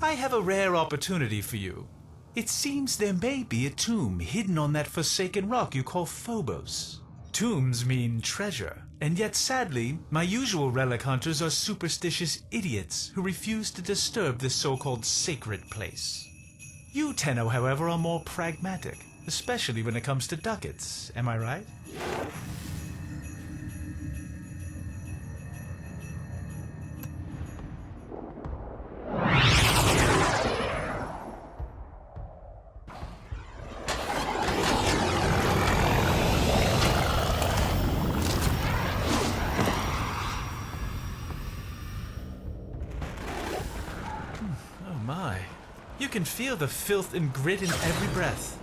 I have a rare opportunity for you. It seems there may be a tomb hidden on that forsaken rock you call Phobos. Tombs mean treasure, and yet sadly, my usual relic hunters are superstitious idiots who refuse to disturb this so-called sacred place. You, Tenno, however, are more pragmatic, especially when it comes to ducats, am I right? You can feel the filth and grit in every breath.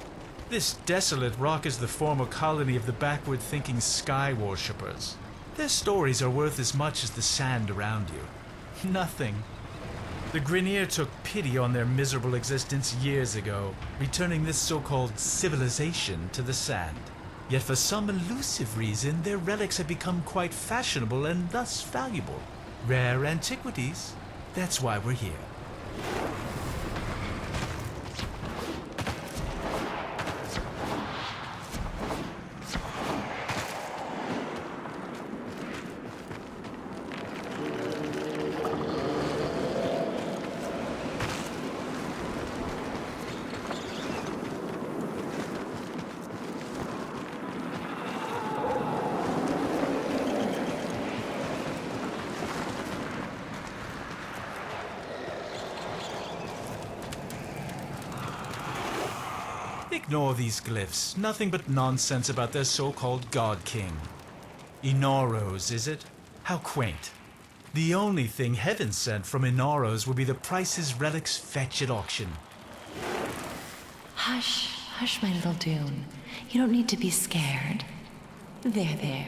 This desolate rock is the former colony of the backward-thinking sky worshippers. Their stories are worth as much as the sand around you. Nothing. The Grineer took pity on their miserable existence years ago, returning this so-called civilization to the sand. Yet for some elusive reason, their relics have become quite fashionable and thus valuable. Rare antiquities. That's why we're here. Ignore these glyphs. Nothing but nonsense about their so-called God King. Inaros, is it? How quaint. The only thing heaven sent from Inaros will be the price his relics fetch at auction. Hush, hush, my little Dune. You don't need to be scared. There.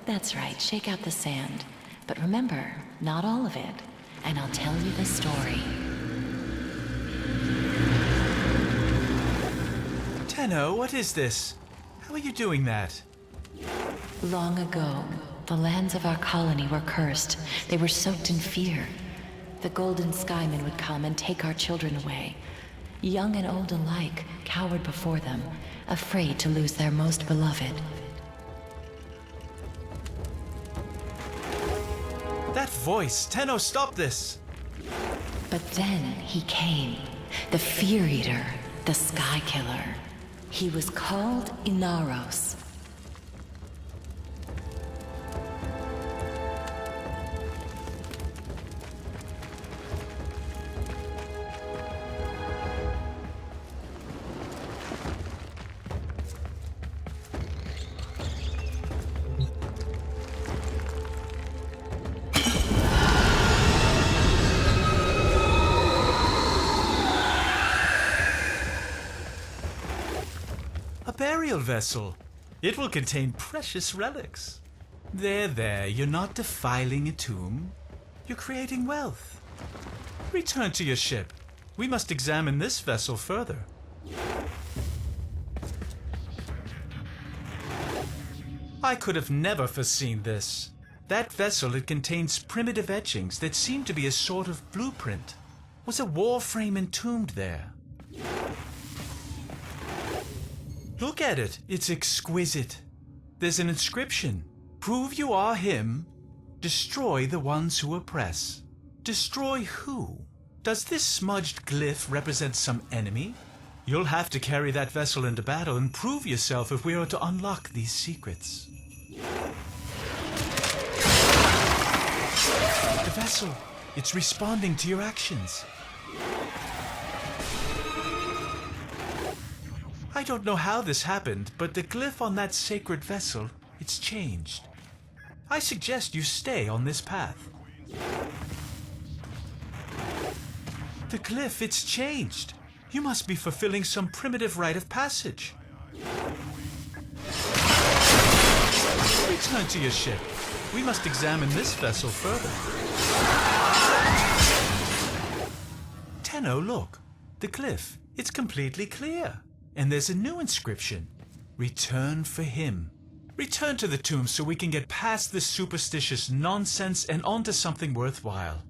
That's right, shake out the sand. But remember, not all of it. And I'll tell you the story. Tenno, what is this? How are you doing that? Long ago, the lands of our colony were cursed. They were soaked in fear. The Golden Skymen would come and take our children away. Young and old alike cowered before them, afraid to lose their most beloved. That voice! Tenno, stop this! But then he came. The Fear Eater, the Sky Killer. He was called Inaros. Burial vessel. It will contain precious relics. There, you're not defiling a tomb. You're creating wealth. Return to your ship. We must examine this vessel further. I could have never foreseen this. That vessel, it contains primitive etchings that seem to be a sort of blueprint. Was a Warframe entombed there? Look at it. It's exquisite. There's an inscription. Prove you are him. Destroy the ones who oppress. Destroy who? Does this smudged glyph represent some enemy? You'll have to carry that vessel into battle and prove yourself if we are to unlock these secrets. The vessel. It's responding to your actions. I don't know how this happened, but the glyph on that sacred vessel, it's changed. I suggest you stay on this path. The glyph, it's changed. You must be fulfilling some primitive rite of passage. Return to your ship. We must examine this vessel further. Tenno, look. The glyph, it's completely clear. And there's a new inscription. Return for him. Return to the tomb so we can get past this superstitious nonsense and onto something worthwhile.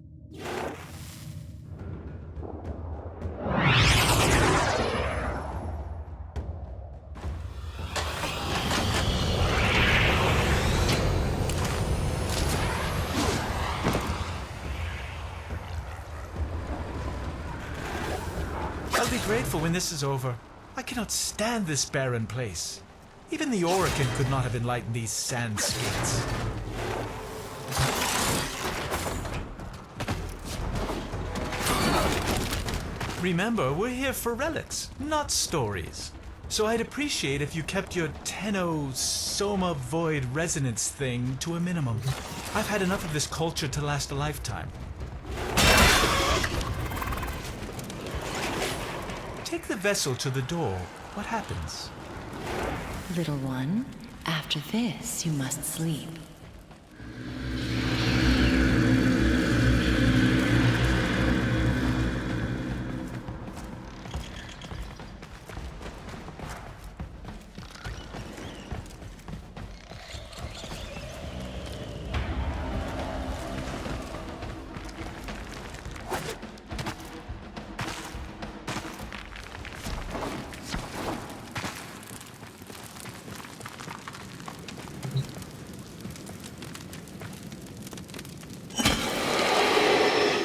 I'll be grateful when this is over. I cannot stand this barren place. Even the Oracle could not have enlightened these sand skates. Remember, we're here for relics, not stories. So I'd appreciate if you kept your Tenno Soma Void resonance thing to a minimum. I've had enough of this culture to last a lifetime. Take the vessel to the door. What happens? Little one, after this you must sleep.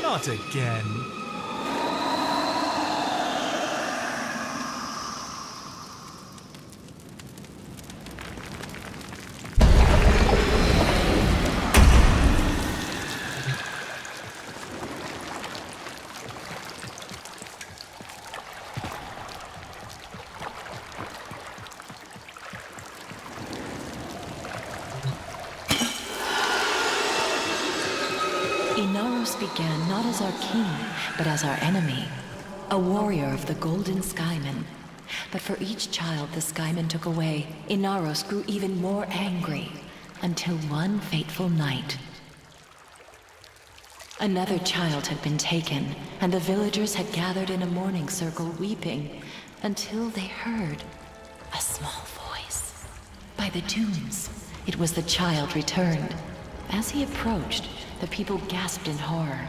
Not again. Inaros began not as our king, but as our enemy, a warrior of the Golden Skymen. But for each child the Skymen took away, Inaros grew even more angry, until one fateful night. Another child had been taken, and the villagers had gathered in a mourning circle weeping, until they heard a small voice. By the dunes, it was the child returned. As he approached, the people gasped in horror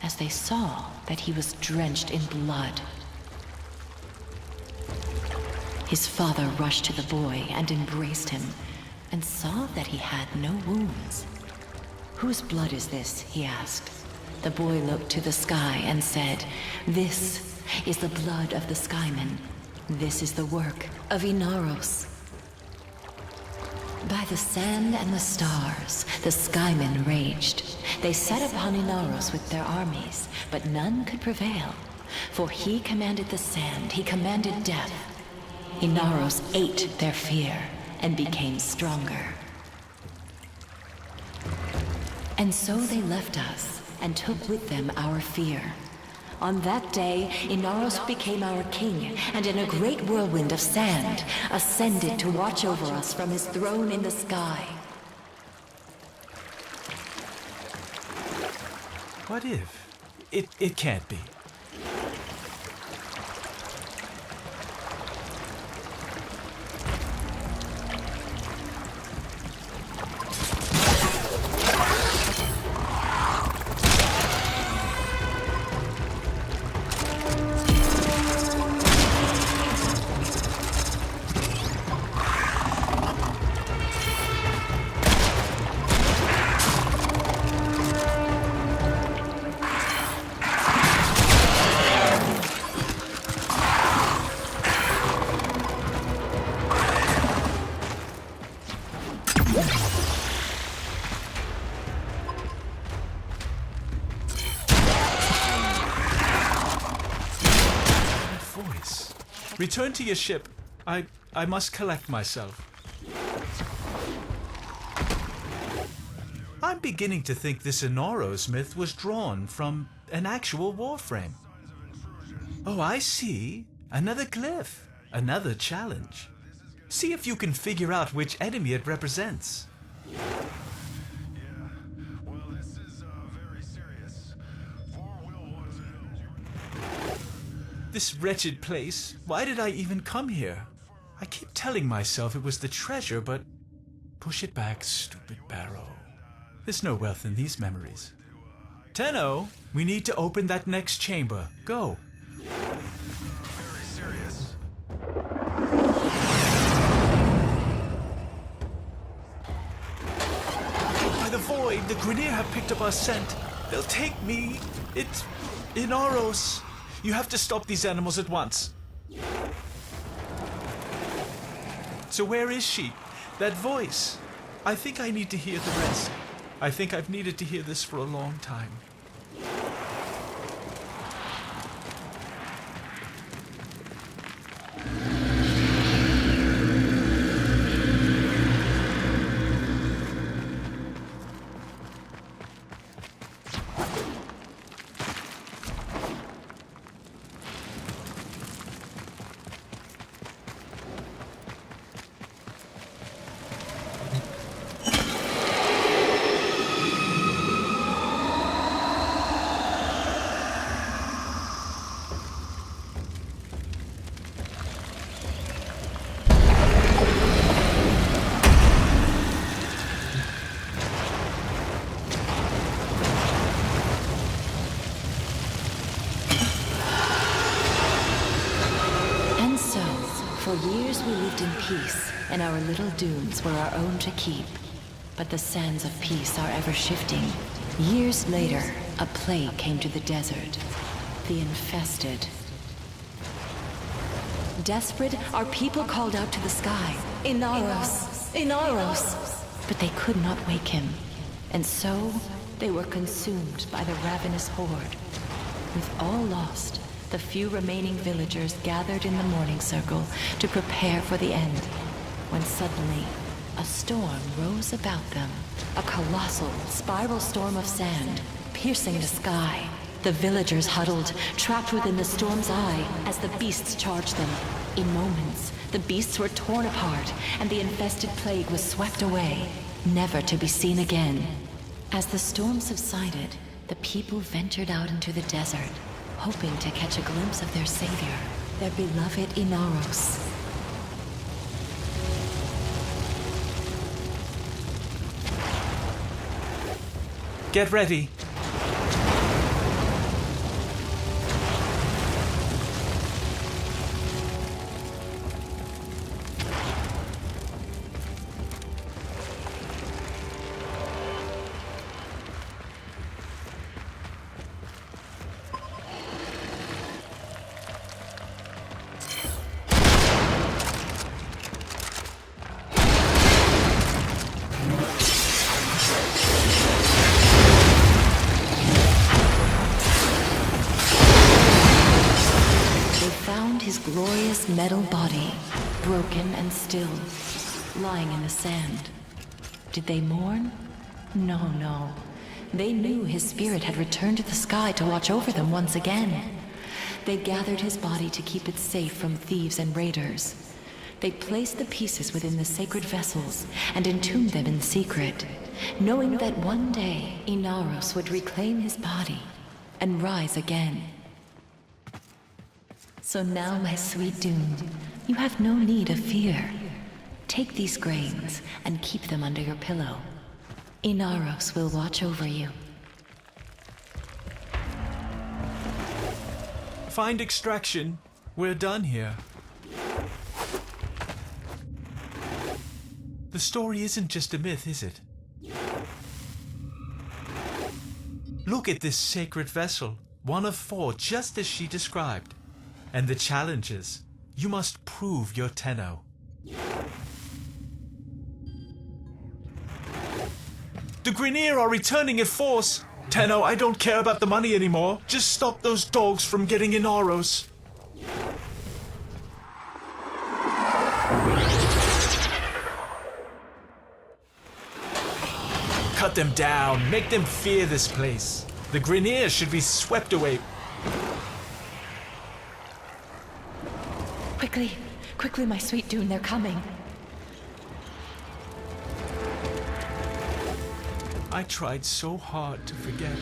as they saw that he was drenched in blood. His father rushed to the boy and embraced him, and saw that he had no wounds. "Whose blood is this?" he asked. The boy looked to the sky and said, "This is the blood of the Skymen. This is the work of Inaros." By the sand and the stars, the Skymen raged. They set upon Inaros with their armies, but none could prevail. For he commanded the sand, he commanded death. Inaros ate their fear and became stronger. And so they left us and took with them our fear. On that day, Inaros became our king, and in a great whirlwind of sand, ascended to watch over us from his throne in the sky. What if? It can't be. Return to your ship. I must collect myself. I'm beginning to think this Inaros myth was drawn from an actual Warframe. Oh, I see. Another glyph. Another challenge. See if you can figure out which enemy it represents. This wretched place, why did I even come here? I keep telling myself it was the treasure, but push it back, stupid barrow. There's no wealth in these memories. Tenno, we need to open that next chamber. Go. Very serious. By the void, the Grineer have picked up our scent. They'll take me. It's Inaros. You have to stop these animals at once. So where is she? That voice. I think I need to hear the rest. I think I've needed to hear this for a long time. For years we lived in peace, and our little dunes were our own to keep. But the sands of peace are ever shifting. Years later, a plague came to the desert. The infested. Desperate, our people called out to the sky, Inaros! Inaros! But they could not wake him. And so, they were consumed by the ravenous horde. With all lost, the few remaining villagers gathered in the mourning circle to prepare for the end, when suddenly a storm rose about them. A colossal spiral storm of sand, piercing the sky. The villagers huddled, trapped within the storm's eye as the beasts charged them. In moments, the beasts were torn apart and the infested plague was swept away, never to be seen again. As the storm subsided, the people ventured out into the desert, hoping to catch a glimpse of their savior, their beloved Inaros. Get ready. His glorious metal body, broken and still, lying in the sand. Did they mourn? No, no. They knew his spirit had returned to the sky to watch over them once again. They gathered his body to keep it safe from thieves and raiders. They placed the pieces within the sacred vessels and entombed them in secret, knowing that one day Inaros would reclaim his body and rise again. So now, my sweet Dune, you have no need of fear. Take these grains and keep them under your pillow. Inaros will watch over you. Find extraction. We're done here. The story isn't just a myth, is it? Look at this sacred vessel, one of 4, just as she described. And the challenges. You must prove your Tenno. The Grineer are returning in force! Tenno, I don't care about the money anymore. Just stop those dogs from getting Inaros. Cut them down. Make them fear this place. The Grineer should be swept away. Quickly, quickly, my sweet Dune, they're coming. I tried so hard to forget.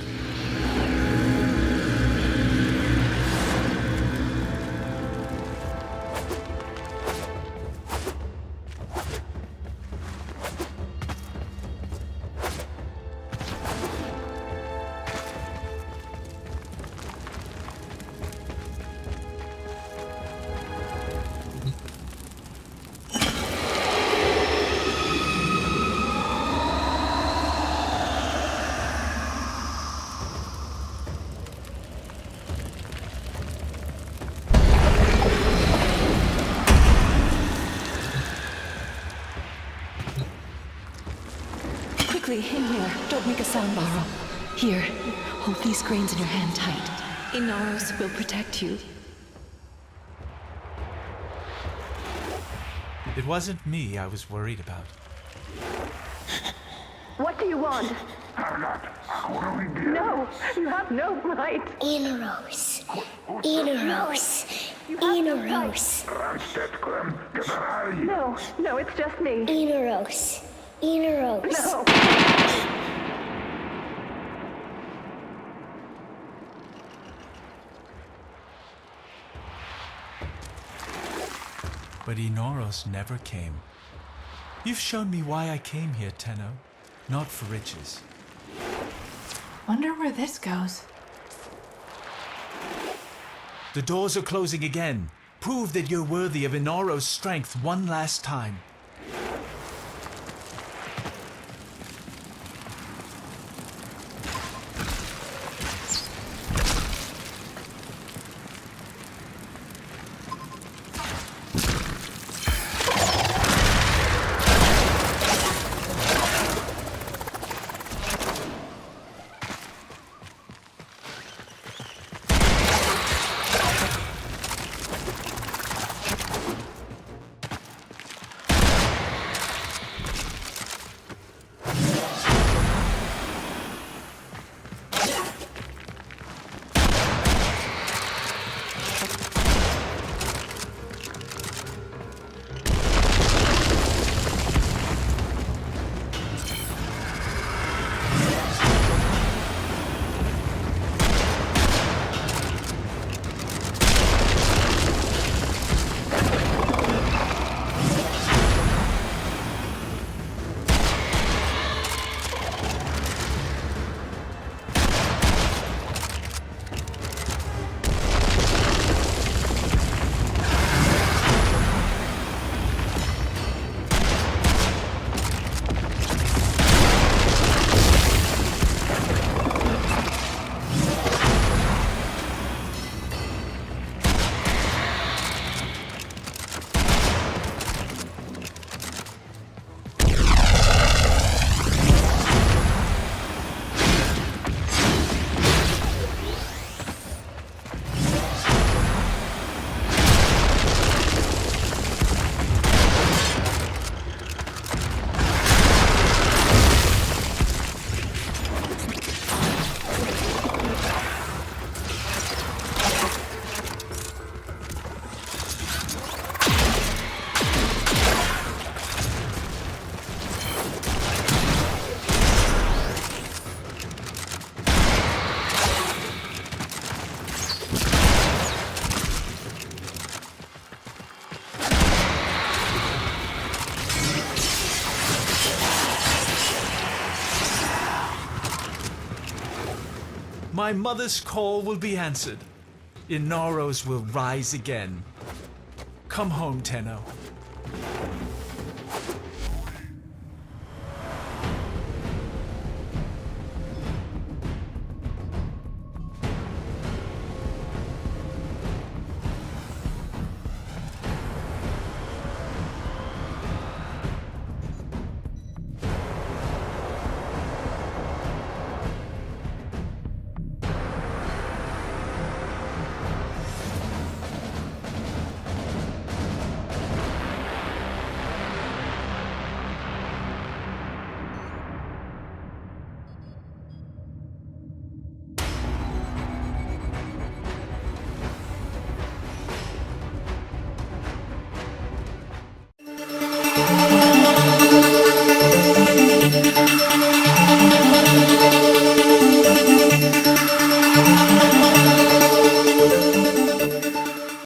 quickly, in here. Don't make a sound, Borrow. Here, hold these grains in your hand tight. Inaros will protect you. It wasn't me I was worried about. What do you want? No, you have no right. Inaros. Inaros. Inaros. No, it's just me. Inaros. Inaros. No. But Inaros never came. You've shown me why I came here, Tenno. Not for riches. Wonder where this goes. The doors are closing again. Prove that you're worthy of Inaros' strength one last time. My mother's call will be answered. Inaros will rise again. Come home, Tenno.